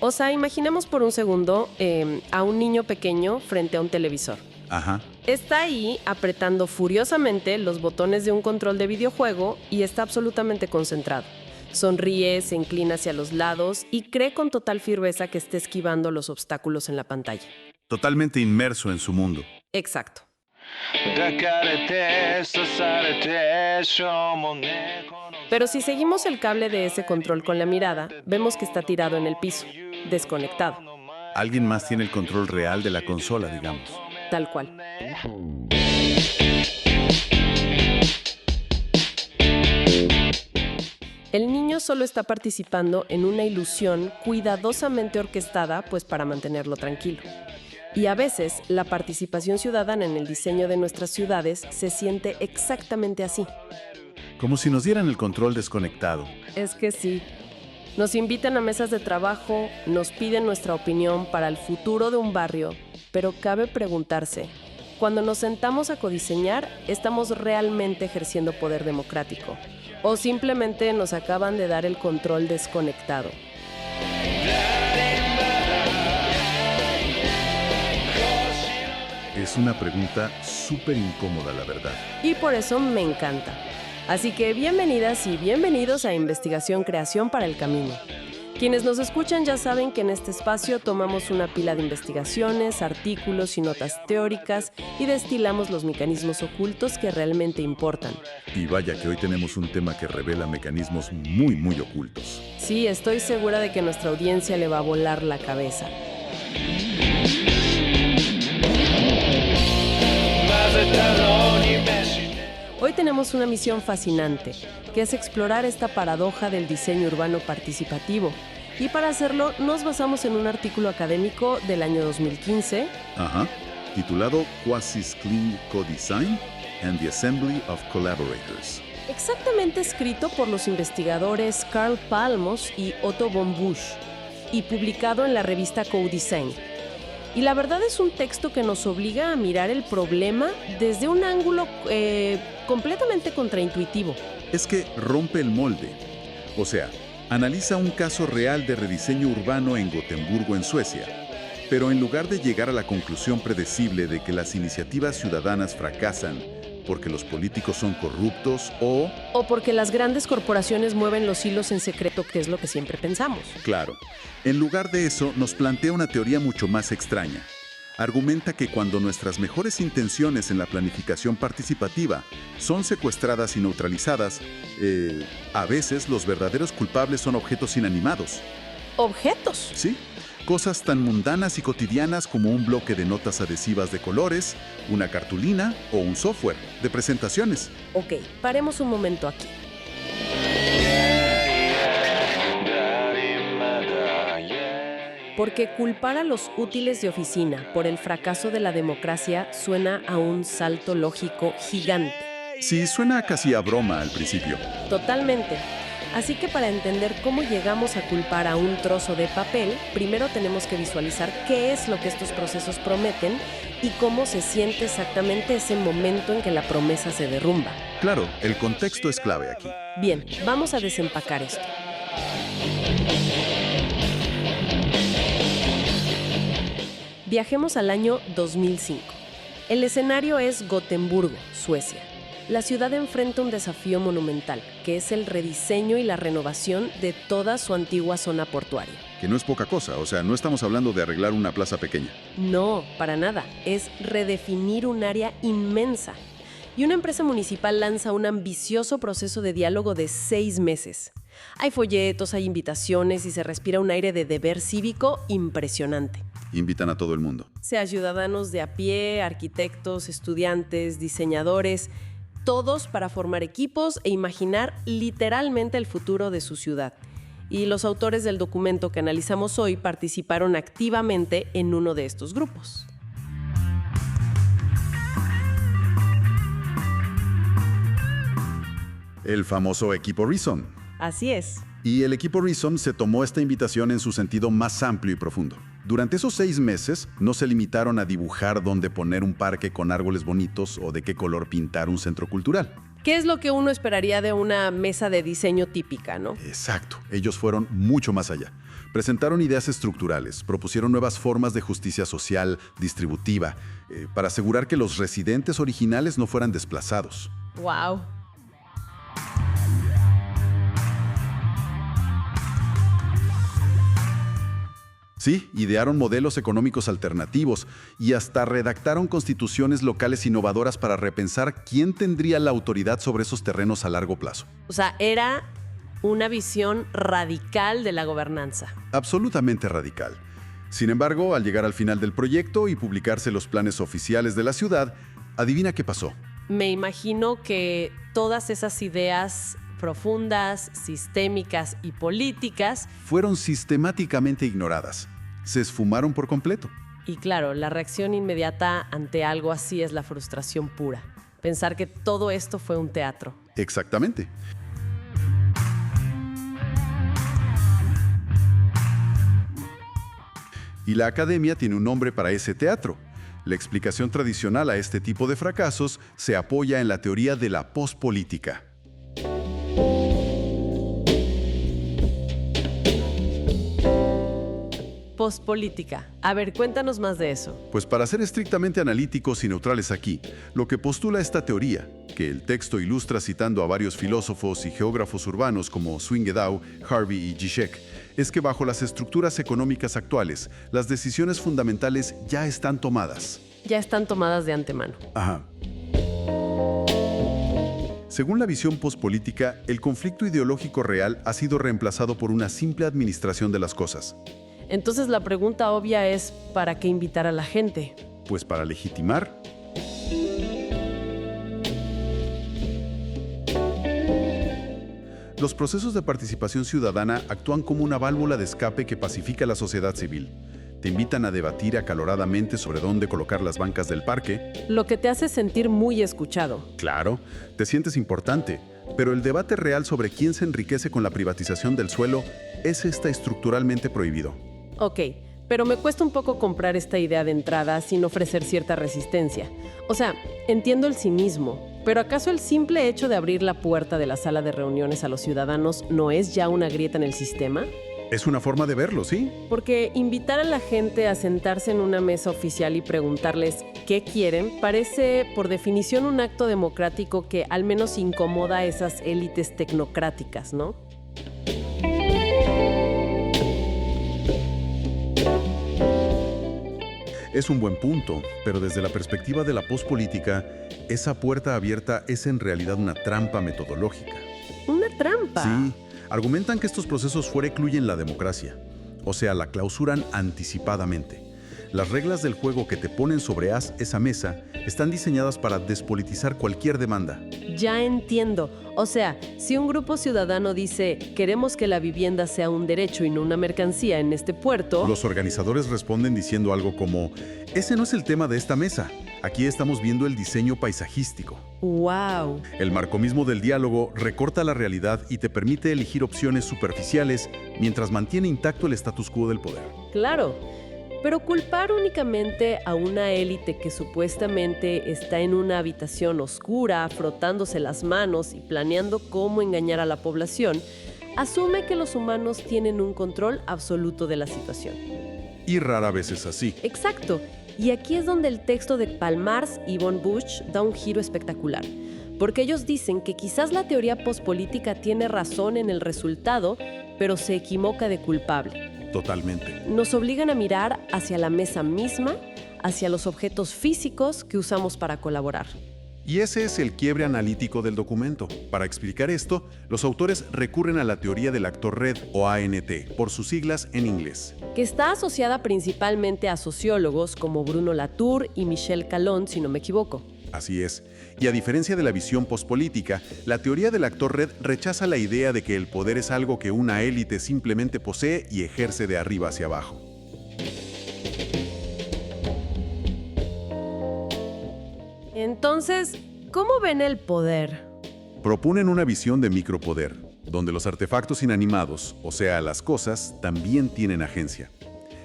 O sea, imaginemos por un segundo a un niño pequeño frente a un televisor. Ajá. Está ahí apretando furiosamente los botones de un control de videojuego y está absolutamente concentrado. Sonríe, se inclina hacia los lados y cree con total firmeza que está esquivando los obstáculos en la pantalla. Totalmente inmerso en su mundo. Exacto. Pero si seguimos el cable de ese control con la mirada, vemos que está tirado en el piso, desconectado. Alguien más tiene el control real de la consola, digamos. Tal cual. El niño solo está participando en una ilusión cuidadosamente orquestada, pues para mantenerlo tranquilo. Y a veces, la participación ciudadana en el diseño de nuestras ciudades se siente exactamente así. Como si nos dieran el control desconectado. Es que sí. Nos invitan a mesas de trabajo, nos piden nuestra opinión para el futuro de un barrio, pero cabe preguntarse, cuando nos sentamos a codiseñar, ¿estamos realmente ejerciendo poder democrático? ¿O simplemente nos acaban de dar el control desconectado? Es una pregunta súper incómoda, la verdad. Y por eso me encanta. Así que bienvenidas y bienvenidos a Investigación Creación para el Camino. Quienes nos escuchan ya saben que en este espacio tomamos una pila de investigaciones, artículos y notas teóricas y destilamos los mecanismos ocultos que realmente importan. Y vaya que hoy tenemos un tema que revela mecanismos muy, muy ocultos. Sí, estoy segura de que a nuestra audiencia le va a volar la cabeza. Hoy tenemos una misión fascinante, que es explorar esta paradoja del diseño urbano participativo. Y para hacerlo, nos basamos en un artículo académico del año 2015. Titulado Quasi-Clean Co-Design and the Assembly of Collaborators. Exactamente escrito por los investigadores Carl Palmos y Otto von Busch, y publicado en la revista Co-Design. Y la verdad es un texto que nos obliga a mirar el problema desde un ángulo completamente contraintuitivo. Es que rompe el molde. O sea, analiza un caso real de rediseño urbano en Gotemburgo, en Suecia. Pero en lugar de llegar a la conclusión predecible de que las iniciativas ciudadanas fracasan porque los políticos son corruptos o porque las grandes corporaciones mueven los hilos en secreto, que es lo que siempre pensamos. Claro. En lugar de eso, nos plantea una teoría mucho más extraña. Argumenta que cuando nuestras mejores intenciones en la planificación participativa son secuestradas y neutralizadas, a veces los verdaderos culpables son objetos inanimados. ¿Objetos? Sí. Cosas tan mundanas y cotidianas como un bloque de notas adhesivas de colores, una cartulina o un software de presentaciones. Ok, paremos un momento aquí. Porque culpar a los útiles de oficina por el fracaso de la democracia suena a un salto lógico gigante. Sí, suena casi a broma al principio. Totalmente. Así que para entender cómo llegamos a culpar a un trozo de papel, primero tenemos que visualizar qué es lo que estos procesos prometen y cómo se siente exactamente ese momento en que la promesa se derrumba. Claro, el contexto es clave aquí. Bien, vamos a desempacar esto. Viajemos al año 2005. El escenario es Gotemburgo, Suecia. La ciudad enfrenta un desafío monumental, que es el rediseño y la renovación de toda su antigua zona portuaria. Que no es poca cosa, o sea, no estamos hablando de arreglar una plaza pequeña. No, para nada. Es redefinir un área inmensa. Y una empresa municipal lanza un ambicioso proceso de diálogo de 6 meses. Hay folletos, hay invitaciones y se respira un aire de deber cívico impresionante. Invitan a todo el mundo. Sea ciudadanos de a pie, arquitectos, estudiantes, diseñadores, todos para formar equipos e imaginar literalmente el futuro de su ciudad. Y los autores del documento que analizamos hoy participaron activamente en uno de estos grupos. El famoso equipo Reason. Así es. Y el equipo Reason se tomó esta invitación en su sentido más amplio y profundo. Durante esos 6 meses no se limitaron a dibujar dónde poner un parque con árboles bonitos o de qué color pintar un centro cultural. ¿Qué es lo que uno esperaría de una mesa de diseño típica, no? Exacto, ellos fueron mucho más allá. Presentaron ideas estructurales, propusieron nuevas formas de justicia social, distributiva, para asegurar que los residentes originales no fueran desplazados. ¡Wow! Sí, idearon modelos económicos alternativos y hasta redactaron constituciones locales innovadoras para repensar quién tendría la autoridad sobre esos terrenos a largo plazo. O sea, era una visión radical de la gobernanza. Absolutamente radical. Sin embargo, al llegar al final del proyecto y publicarse los planes oficiales de la ciudad, adivina qué pasó. Me imagino que todas esas ideas profundas, sistémicas y políticas Fueron sistemáticamente ignoradas. Se esfumaron por completo. y claro, la reacción inmediata ante algo así es la frustración pura. Pensar que todo esto fue un teatro. Exactamente. Y la academia tiene un nombre para ese teatro. La explicación tradicional a este tipo de fracasos se apoya en la teoría de la pospolítica. Pospolítica. A ver, cuéntanos más de eso. Pues para ser estrictamente analíticos y neutrales aquí, lo que postula esta teoría, que el texto ilustra citando a varios filósofos y geógrafos urbanos como Swingedau, Harvey y Zizek, es que bajo las estructuras económicas actuales, las decisiones fundamentales ya están tomadas. Ya están tomadas de antemano. Ajá. Según la visión pospolítica, el conflicto ideológico real ha sido reemplazado por una simple administración de las cosas. Entonces la pregunta obvia es, ¿para qué invitar a la gente? Pues para legitimar. Los procesos de participación ciudadana actúan como una válvula de escape que pacifica la sociedad civil. Te invitan a debatir acaloradamente sobre dónde colocar las bancas del parque. Lo que te hace sentir muy escuchado. Claro, te sientes importante, pero el debate real sobre quién se enriquece con la privatización del suelo, ese está estructuralmente prohibido. Ok, pero me cuesta un poco comprar esta idea de entrada sin ofrecer cierta resistencia. O sea, entiendo el cinismo, pero ¿acaso el simple hecho de abrir la puerta de la sala de reuniones a los ciudadanos no es ya una grieta en el sistema? Es una forma de verlo, ¿sí? Porque invitar a la gente a sentarse en una mesa oficial y preguntarles qué quieren parece, por definición, un acto democrático que al menos incomoda a esas élites tecnocráticas, ¿no? Es un buen punto, pero desde la perspectiva de la pospolítica, esa puerta abierta es en realidad una trampa metodológica. ¿Una trampa? Sí, argumentan que estos procesos forecluyen la democracia, o sea, la clausuran anticipadamente. Las reglas del juego que te ponen sobre esa mesa están diseñadas para despolitizar cualquier demanda. Ya entiendo. O sea, si un grupo ciudadano dice queremos que la vivienda sea un derecho y no una mercancía en este puerto, Los organizadores responden diciendo algo como, ese no es el tema de esta mesa, aquí estamos viendo el diseño paisajístico. ¡wow! El marco mismo del diálogo recorta la realidad y te permite elegir opciones superficiales mientras mantiene intacto el status quo del poder. Claro. Pero culpar únicamente a una élite que supuestamente está en una habitación oscura, frotándose las manos y planeando cómo engañar a la población, asume que los humanos tienen un control absoluto de la situación. Y rara vez es así. Exacto. Y aquí es donde el texto de Palmars y von Busch da un giro espectacular. Porque ellos dicen que quizás la teoría pospolítica tiene razón en el resultado, pero se equivoca de culpable. Totalmente. Nos obligan a mirar hacia la mesa misma, hacia los objetos físicos que usamos para colaborar. Y ese es el quiebre analítico del documento. Para explicar esto, los autores recurren a la teoría del actor red o ANT, por sus siglas en inglés. Que está asociada principalmente a sociólogos como Bruno Latour y Michel Calon, si no me equivoco. Así es. Y a diferencia de la visión pospolítica, la teoría del actor red rechaza la idea de que el poder es algo que una élite simplemente posee y ejerce de arriba hacia abajo. Entonces, ¿cómo ven el poder? Proponen una visión de micropoder, donde los artefactos inanimados, o sea, las cosas, también tienen agencia.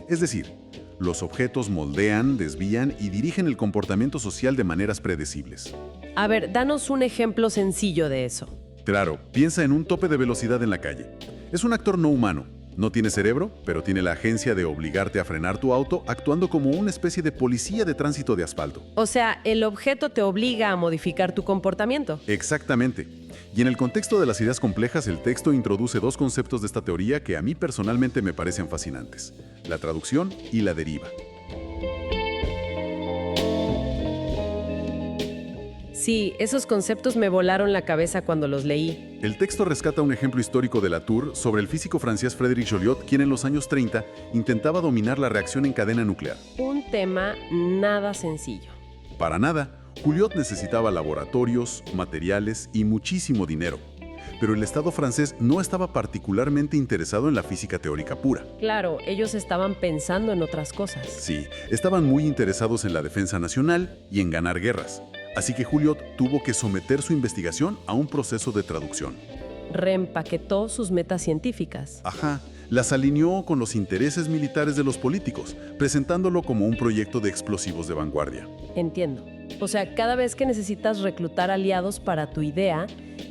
Es decir, los objetos moldean, desvían y dirigen el comportamiento social de maneras predecibles. A ver, danos un ejemplo sencillo de eso. Claro, piensa en un tope de velocidad en la calle. Es un actor no humano. No tiene cerebro, pero tiene la agencia de obligarte a frenar tu auto actuando como una especie de policía de tránsito de asfalto. O sea, el objeto te obliga a modificar tu comportamiento. Exactamente. Y en el contexto de las ideas complejas, el texto introduce dos conceptos de esta teoría que a mí personalmente me parecen fascinantes: la traducción y la deriva. Sí, esos conceptos me volaron la cabeza cuando los leí. El texto rescata un ejemplo histórico de Latour sobre el físico francés Frédéric Joliot, quien en los años 30 intentaba dominar la reacción en cadena nuclear. Un tema nada sencillo. Para nada, Joliot necesitaba laboratorios, materiales y muchísimo dinero. Pero el Estado francés no estaba particularmente interesado en la física teórica pura. Claro, ellos estaban pensando en otras cosas. Sí, estaban muy interesados en la defensa nacional y en ganar guerras. Así que Joliot tuvo que someter su investigación a un proceso de traducción. Reempaquetó sus metas científicas. Ajá, las alineó con los intereses militares de los políticos, presentándolo como un proyecto de explosivos de vanguardia. Entiendo. O sea, cada vez que necesitas reclutar aliados para tu idea,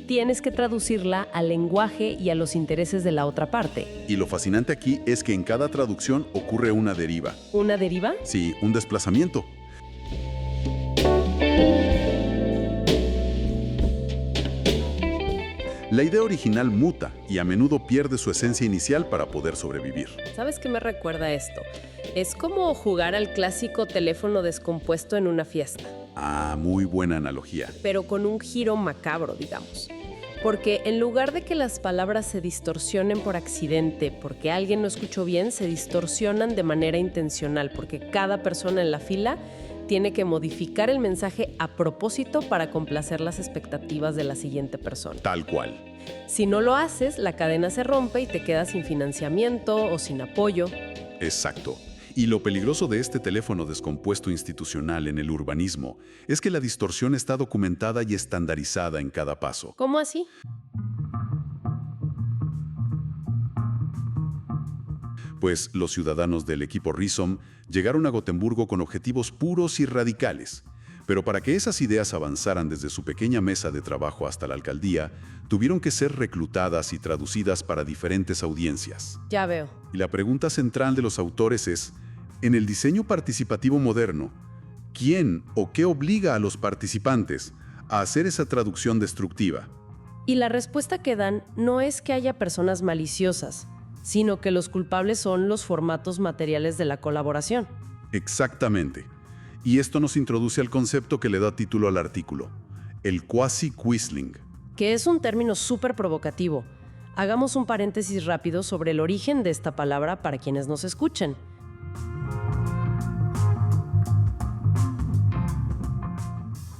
tienes que traducirla al lenguaje y a los intereses de la otra parte. Y lo fascinante aquí es que en cada traducción ocurre una deriva. ¿Una deriva? Sí, un desplazamiento. La idea original muta y a menudo pierde su esencia inicial para poder sobrevivir. ¿Sabes qué me recuerda esto? Es como jugar al clásico teléfono descompuesto en una fiesta. Ah, muy buena analogía. Pero con un giro macabro, digamos. Porque en lugar de que las palabras se distorsionen por accidente, porque alguien no escuchó bien, se distorsionan de manera intencional, porque cada persona en la fila tiene que modificar el mensaje a propósito para complacer las expectativas de la siguiente persona. Tal cual. Si no lo haces, la cadena se rompe y te quedas sin financiamiento o sin apoyo. Exacto. Y lo peligroso de este teléfono descompuesto institucional en el urbanismo es que la distorsión está documentada y estandarizada en cada paso. ¿Cómo así? Pues los ciudadanos del equipo Rhizome llegaron a Gotemburgo con objetivos puros y radicales. Pero para que esas ideas avanzaran desde su pequeña mesa de trabajo hasta la alcaldía, tuvieron que ser reclutadas y traducidas para diferentes audiencias. Ya veo. Y la pregunta central de los autores es: en el diseño participativo moderno, ¿quién o qué obliga a los participantes a hacer esa traducción destructiva? Y la respuesta que dan no es que haya personas maliciosas, sino que los culpables son los formatos materiales de la colaboración. Exactamente. Y esto nos introduce al concepto que le da título al artículo, el quasi-quisling. Que es un término súper provocativo. Hagamos un paréntesis rápido sobre el origen de esta palabra para quienes nos escuchen.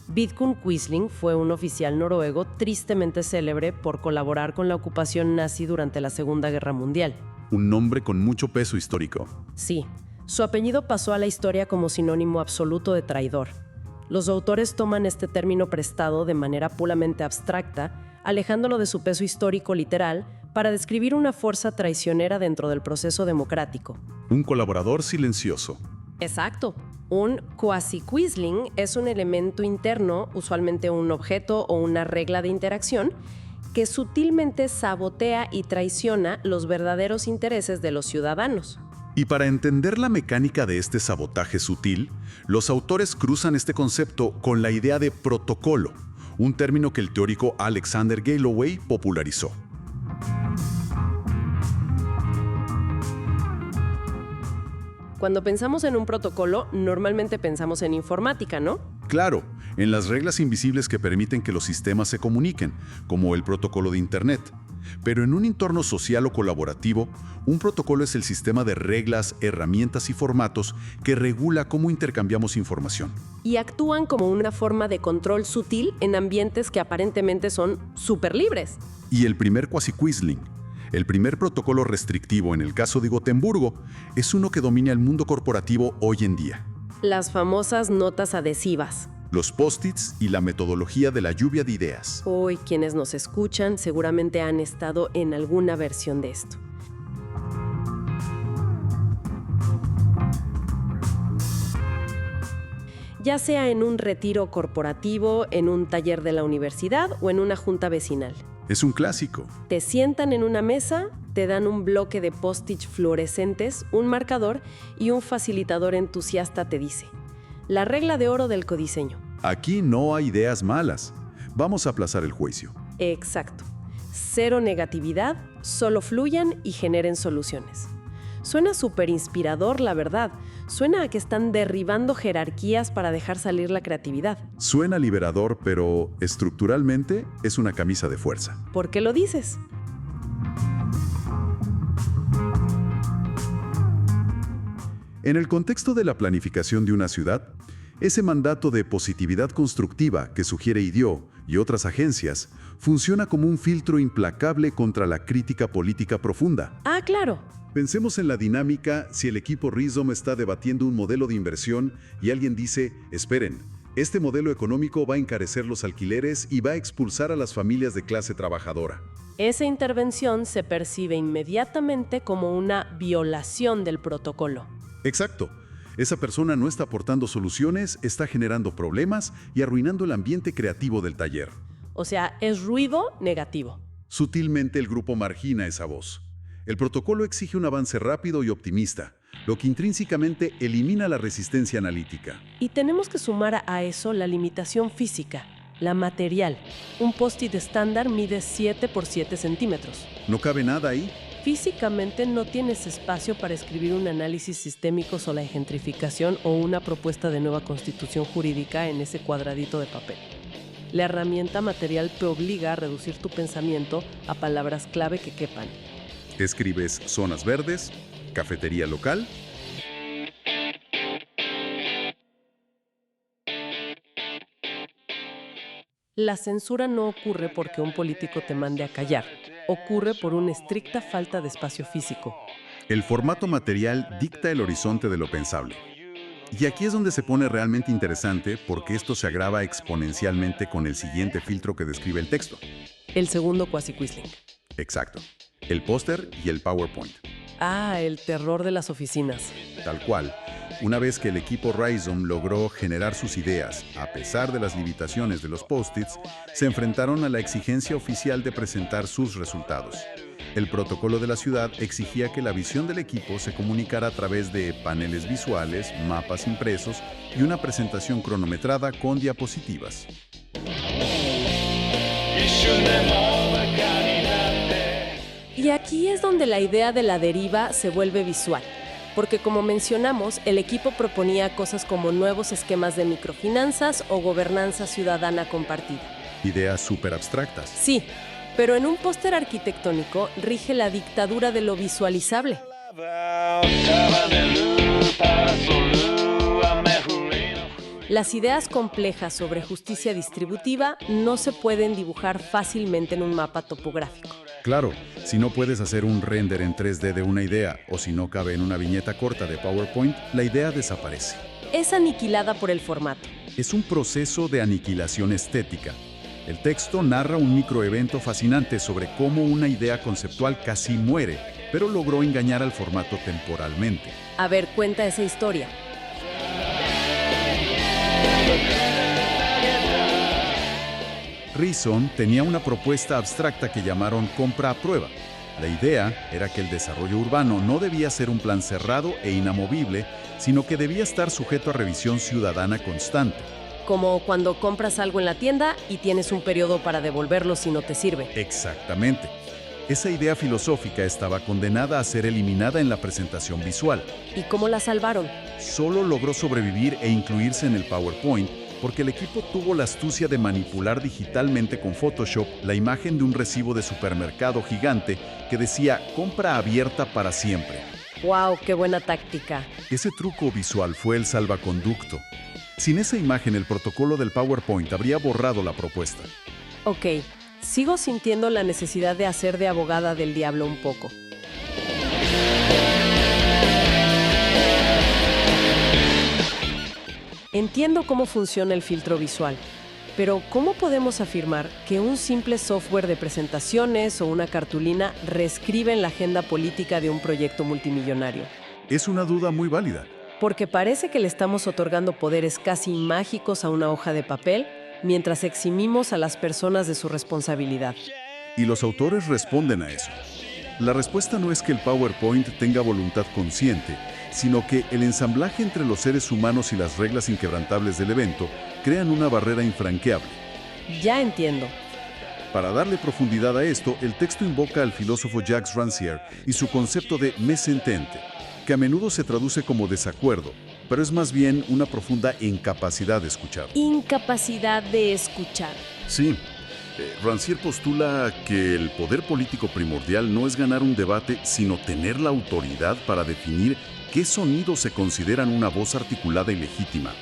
Vidkun Quisling fue un oficial noruego tristemente célebre por colaborar con la ocupación nazi durante la Segunda Guerra Mundial. Un nombre con mucho peso histórico. Sí, su apellido pasó a la historia como sinónimo absoluto de traidor. Los autores toman este término prestado de manera puramente abstracta, alejándolo de su peso histórico literal, para describir una fuerza traicionera dentro del proceso democrático. Un colaborador silencioso. Exacto. Un quasi-quisling es un elemento interno, usualmente un objeto o una regla de interacción, que sutilmente sabotea y traiciona los verdaderos intereses de los ciudadanos. Y para entender la mecánica de este sabotaje sutil, los autores cruzan este concepto con la idea de protocolo, un término que el teórico Alexander Galloway popularizó. Cuando pensamos en un protocolo, normalmente pensamos en informática, ¿no? Claro, en las reglas invisibles que permiten que los sistemas se comuniquen, como el protocolo de Internet. Pero en un entorno social o colaborativo, un protocolo es el sistema de reglas, herramientas y formatos que regula cómo intercambiamos información. Y actúan como una forma de control sutil en ambientes que aparentemente son súper libres. Y el primer quasi-quisling, el primer protocolo restrictivo en el caso de Gotemburgo, es uno que domina el mundo corporativo hoy en día. Las famosas notas adhesivas. Los post-its y la metodología de la lluvia de ideas. Hoy quienes nos escuchan seguramente han estado en alguna versión de esto. ya sea en un retiro corporativo, en un taller de la universidad o en una junta vecinal. Es un clásico. Te sientan en una mesa, te dan un bloque de post-it fluorescentes, un marcador y un facilitador entusiasta te dice: la regla de oro del codiseño. Aquí no hay ideas malas. Vamos a aplazar el juicio. Exacto. Cero negatividad, solo fluyan y generen soluciones. Suena súper inspirador, la verdad. Suena a que están derribando jerarquías para dejar salir la creatividad. Suena liberador, pero estructuralmente es una camisa de fuerza. ¿Por qué lo dices? En el contexto de la planificación de una ciudad, ese mandato de positividad constructiva que sugiere IDEO y otras agencias funciona como un filtro implacable contra la crítica política profunda. Ah, claro. Pensemos en la dinámica si el equipo Rhizome está debatiendo un modelo de inversión y alguien dice: esperen, este modelo económico va a encarecer los alquileres y va a expulsar a las familias de clase trabajadora. Esa intervención se percibe inmediatamente como una violación del protocolo. Exacto. Esa persona no está aportando soluciones, está generando problemas y arruinando el ambiente creativo del taller. O sea, es ruido negativo. Sutilmente el grupo margina esa voz. El protocolo exige un avance rápido y optimista, lo que intrínsecamente elimina la resistencia analítica. Y tenemos que sumar a eso la limitación física, la material. Un post-it estándar mide 7 por 7 centímetros. ¿No cabe nada ahí? Físicamente no tienes espacio para escribir un análisis sistémico sobre la gentrificación o una propuesta de nueva constitución jurídica en ese cuadradito de papel. La herramienta material te obliga a reducir tu pensamiento a palabras clave que quepan. Escribes zonas verdes, cafetería local. La censura no ocurre porque un político te mande a callar. Ocurre por una estricta falta de espacio físico. El formato material dicta el horizonte de lo pensable. Y aquí es donde se pone realmente interesante porque esto se agrava exponencialmente con el siguiente filtro que describe el texto. El segundo quasi-Quisling. Exacto. El póster y el PowerPoint. Ah, el terror de las oficinas. Tal cual. Una vez que el equipo Rhizome logró generar sus ideas, a pesar de las limitaciones de los post-its, se enfrentaron a la exigencia oficial de presentar sus resultados. El protocolo de la ciudad exigía que la visión del equipo se comunicara a través de paneles visuales, mapas impresos y una presentación cronometrada con diapositivas. Y aquí es donde la idea de la deriva se vuelve visual. Porque como mencionamos, el equipo proponía cosas como nuevos esquemas de microfinanzas o gobernanza ciudadana compartida. Ideas súper abstractas. Sí, pero en un póster arquitectónico rige la dictadura de lo visualizable. Las ideas complejas sobre justicia distributiva no se pueden dibujar fácilmente en un mapa topográfico. Claro, si no puedes hacer un render en 3D de una idea o si no cabe en una viñeta corta de PowerPoint, la idea desaparece. Es aniquilada por el formato. Es un proceso de aniquilación estética. El texto narra un microevento fascinante sobre cómo una idea conceptual casi muere, pero logró engañar al formato temporalmente. A ver, cuenta esa historia. Rhizome tenía una propuesta abstracta que llamaron compra a prueba. La idea era que el desarrollo urbano no debía ser un plan cerrado e inamovible, sino que debía estar sujeto a revisión ciudadana constante. Como cuando compras algo en la tienda y tienes un periodo para devolverlo si no te sirve. Exactamente. Esa idea filosófica estaba condenada a ser eliminada en la presentación visual. ¿Y cómo la salvaron? Solo logró sobrevivir e incluirse en el PowerPoint porque el equipo tuvo la astucia de manipular digitalmente con Photoshop la imagen de un recibo de supermercado gigante que decía compra abierta para siempre. ¡Wow! ¡Qué buena táctica! Ese truco visual fue el salvaconducto. Sin esa imagen, el protocolo del PowerPoint habría borrado la propuesta. Ok, sigo sintiendo la necesidad de hacer de abogada del diablo un poco. Entiendo cómo funciona el filtro visual, pero ¿cómo podemos afirmar que un simple software de presentaciones o una cartulina reescriben la agenda política de un proyecto multimillonario? Es una duda muy válida. porque parece que le estamos otorgando poderes casi mágicos a una hoja de papel mientras eximimos a las personas de su responsabilidad. Y los autores responden a eso. La respuesta no es que el PowerPoint tenga voluntad consciente, sino que el ensamblaje entre los seres humanos y las reglas inquebrantables del evento crean una barrera infranqueable. Ya entiendo. Para darle profundidad a esto, el texto invoca al filósofo Jacques Rancière y su concepto de mésentente, que a menudo se traduce como desacuerdo, pero es más bien una profunda incapacidad de escuchar. Incapacidad de escuchar. Sí. Rancière postula que el poder político primordial no es ganar un debate, sino tener la autoridad para definir qué sonidos se consideran una voz articulada y legítima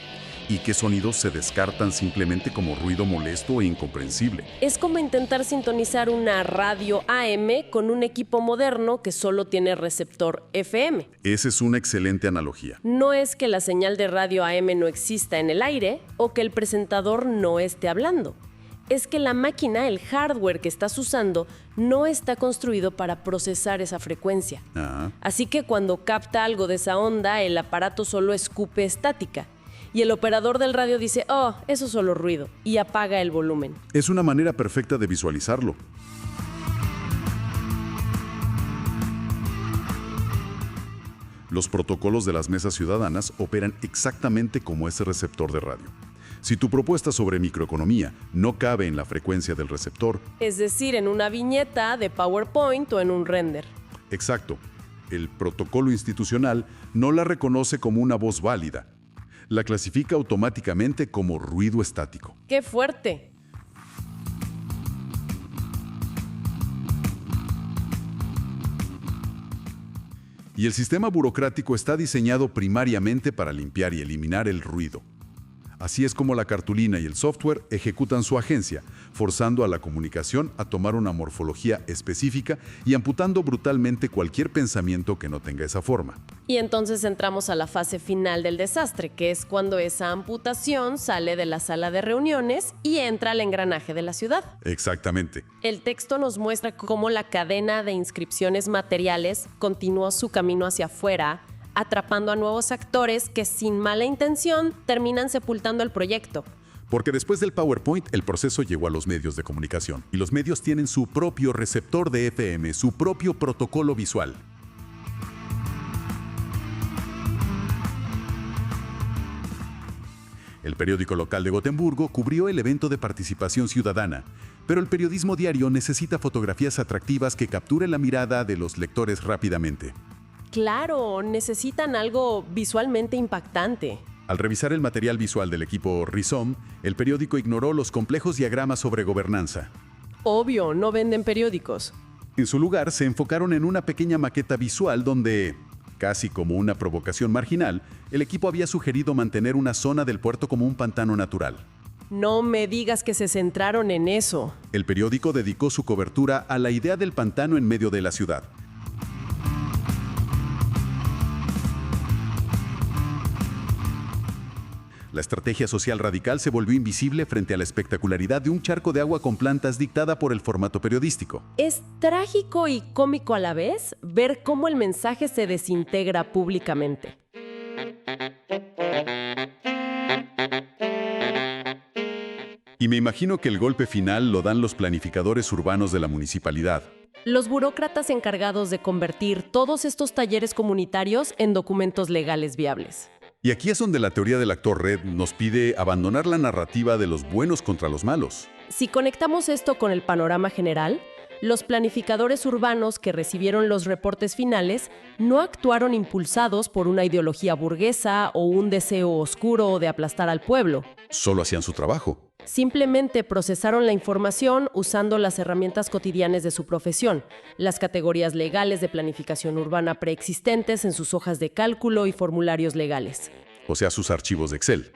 y qué sonidos se descartan simplemente como ruido molesto e incomprensible. Es como intentar sintonizar una radio AM con un equipo moderno que solo tiene receptor FM. Esa es una excelente analogía. No es que la señal de radio AM no exista en el aire o que el presentador no esté hablando. Es que la máquina, el hardware que estás usando, no está construido para procesar esa frecuencia. Así que cuando capta algo de esa onda, el aparato solo escupe estática. Y el operador del radio dice, oh, eso es solo ruido, y apaga el volumen. Es una manera perfecta de visualizarlo. Los protocolos de las mesas ciudadanas operan exactamente como ese receptor de radio. Si tu propuesta sobre microeconomía no cabe en la frecuencia del receptor, es decir, en una viñeta de PowerPoint o en un render. Exacto. El protocolo institucional no la reconoce como una voz válida. La clasifica automáticamente como ruido estático. ¡Qué fuerte! Y el sistema burocrático está diseñado primariamente para limpiar y eliminar el ruido. Así es como la cartulina y el software ejecutan su agencia, forzando a la comunicación a tomar una morfología específica y amputando brutalmente cualquier pensamiento que no tenga esa forma. Y entonces entramos a la fase final del desastre, que es cuando esa amputación sale de la sala de reuniones y entra al engranaje de la ciudad. Exactamente. El texto nos muestra cómo la cadena de inscripciones materiales continuó su camino hacia afuera, atrapando a nuevos actores que sin mala intención terminan sepultando el proyecto. Porque después del PowerPoint, el proceso llegó a los medios de comunicación. Y los medios tienen su propio receptor de FM, su propio protocolo visual. El periódico local de Gotemburgo cubrió el evento de participación ciudadana, pero el periodismo diario necesita fotografías atractivas que capturen la mirada de los lectores rápidamente. Claro, necesitan algo visualmente impactante. Al revisar el material visual del equipo Rhizome, el periódico ignoró los complejos diagramas sobre gobernanza. Obvio, no venden periódicos. En su lugar, se enfocaron en una pequeña maqueta visual donde, casi como una provocación marginal, el equipo había sugerido mantener una zona del puerto como un pantano natural. No me digas que se centraron en eso. El periódico dedicó su cobertura a la idea del pantano en medio de la ciudad. La estrategia social radical se volvió invisible frente a la espectacularidad de un charco de agua con plantas dictada por el formato periodístico. Es trágico y cómico a la vez ver cómo el mensaje se desintegra públicamente. Y me imagino que el golpe final lo dan los planificadores urbanos de la municipalidad. Los burócratas encargados de convertir todos estos talleres comunitarios en documentos legales viables. Y aquí es donde la teoría del actor Red nos pide abandonar la narrativa de los buenos contra los malos. Si conectamos esto con el panorama general, los planificadores urbanos que recibieron los reportes finales no actuaron impulsados por una ideología burguesa o un deseo oscuro de aplastar al pueblo. Solo hacían su trabajo. Simplemente procesaron la información usando las herramientas cotidianas de su profesión, las categorías legales de planificación urbana preexistentes en sus hojas de cálculo y formularios legales. O sea, sus archivos de Excel.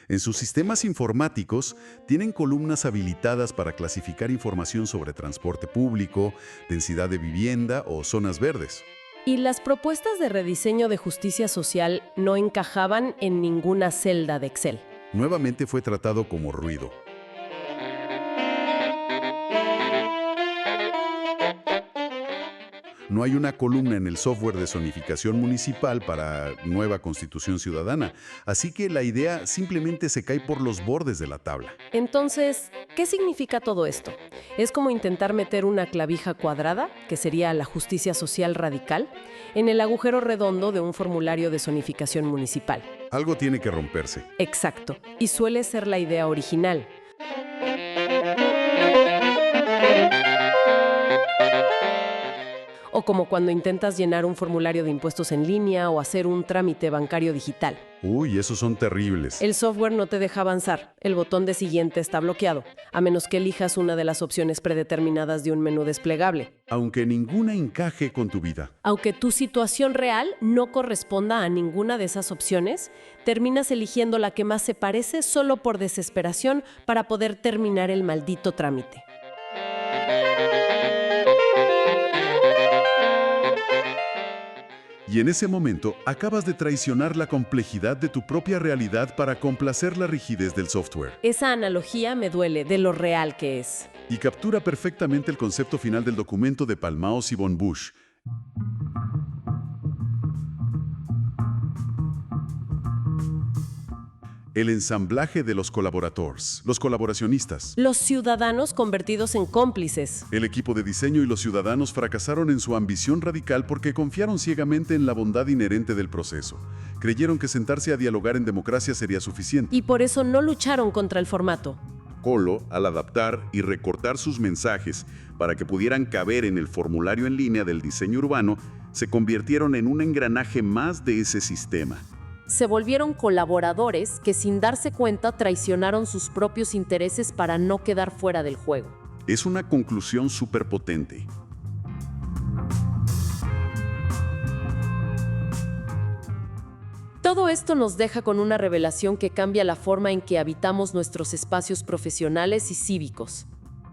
En sus sistemas informáticos tienen columnas habilitadas para clasificar información sobre transporte público, densidad de vivienda o zonas verdes. Y las propuestas de rediseño de justicia social no encajaban en ninguna celda de Excel. Nuevamente fue tratado como ruido. No hay una columna en el software de zonificación municipal para nueva Constitución Ciudadana, así que la idea simplemente se cae por los bordes de la tabla. Entonces, ¿qué significa todo esto? ¿Es como intentar meter una clavija cuadrada, que sería la justicia social radical, en el agujero redondo de un formulario de zonificación municipal? Algo tiene que romperse. Exacto, y suele ser la idea original. O como cuando intentas llenar un formulario de impuestos en línea o hacer un trámite bancario digital. Uy, esos son terribles. El software no te deja avanzar. El botón de siguiente está bloqueado, a menos que elijas una de las opciones predeterminadas de un menú desplegable. Aunque ninguna encaje con tu vida. Aunque tu situación real no corresponda a ninguna de esas opciones, terminas eligiendo la que más se parece solo por desesperación para poder terminar el maldito trámite. Y en ese momento acabas de traicionar la complejidad de tu propia realidad para complacer la rigidez del software. Esa analogía me duele de lo real que es. Y captura perfectamente el concepto final del documento de Palmaos y von Busch. El ensamblaje de los colaboradores, los colaboracionistas. Los ciudadanos convertidos en cómplices. El equipo de diseño y los ciudadanos fracasaron en su ambición radical porque confiaron ciegamente en la bondad inherente del proceso. Creyeron que sentarse a dialogar en democracia sería suficiente. Y por eso no lucharon contra el formato. Colo, al adaptar y recortar sus mensajes para que pudieran caber en el formulario en línea del diseño urbano, se convirtieron en un engranaje más de ese sistema. Se volvieron colaboradores que sin darse cuenta traicionaron sus propios intereses para no quedar fuera del juego. Es una conclusión superpotente. Todo esto nos deja con una revelación que cambia la forma en que habitamos nuestros espacios profesionales y cívicos.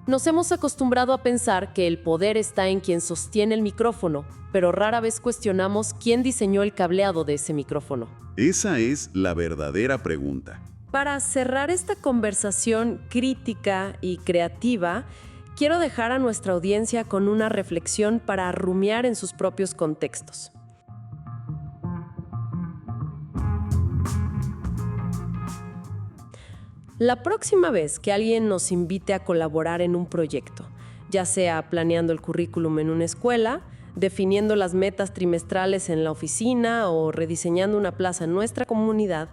Nos hemos acostumbrado a pensar que el poder está en quien sostiene el micrófono, pero rara vez cuestionamos quién diseñó el cableado de ese micrófono. Esa es la verdadera pregunta. Para cerrar esta conversación crítica y creativa, quiero dejar a nuestra audiencia con una reflexión para rumiar en sus propios contextos. La próxima vez que alguien nos invite a colaborar en un proyecto, ya sea planeando el currículum en una escuela, definiendo las metas trimestrales en la oficina o rediseñando una plaza en nuestra comunidad,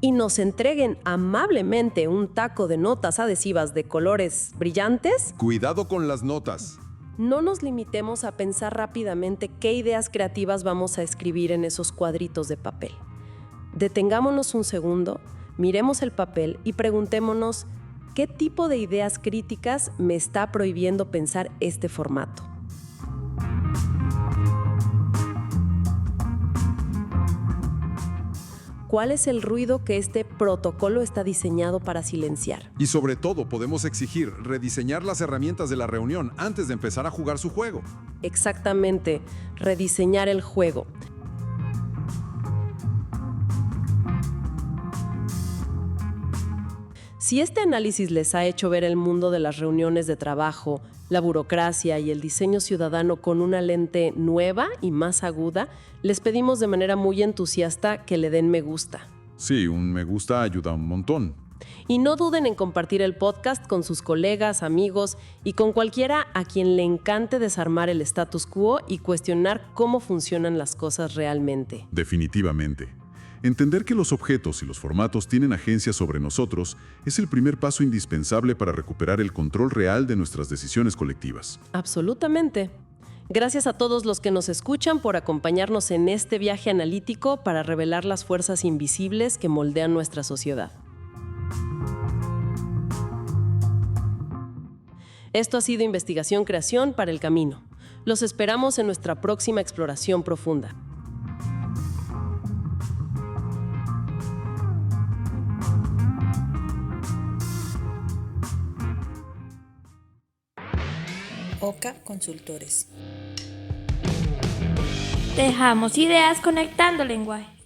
y nos entreguen amablemente un taco de notas adhesivas de colores brillantes, Cuidado con las notas. no nos limitemos a pensar rápidamente qué ideas creativas vamos a escribir en esos cuadritos de papel. Detengámonos un segundo, miremos el papel y preguntémonos qué tipo de ideas críticas me está prohibiendo pensar este formato. ¿Cuál es el ruido que este protocolo está diseñado para silenciar? Y sobre todo, podemos exigir rediseñar las herramientas de la reunión antes de empezar a jugar su juego. Exactamente, rediseñar el juego. Si este análisis les ha hecho ver el mundo de las reuniones de trabajo, la burocracia y el diseño ciudadano con una lente nueva y más aguda, les pedimos de manera muy entusiasta que le den me gusta. Sí, un me gusta ayuda un montón. Y no duden en compartir el podcast con sus colegas, amigos y con cualquiera a quien le encante desarmar el status quo y cuestionar cómo funcionan las cosas realmente. Definitivamente. Entender que los objetos y los formatos tienen agencia sobre nosotros es el primer paso indispensable para recuperar el control real de nuestras decisiones colectivas. Absolutamente. Gracias a todos los que nos escuchan por acompañarnos en este viaje analítico para revelar las fuerzas invisibles que moldean nuestra sociedad. Esto ha sido Investigación Creación para el Camino. Los esperamos en nuestra próxima exploración profunda. OCA Consultores. Dejamos ideas conectando lenguajes.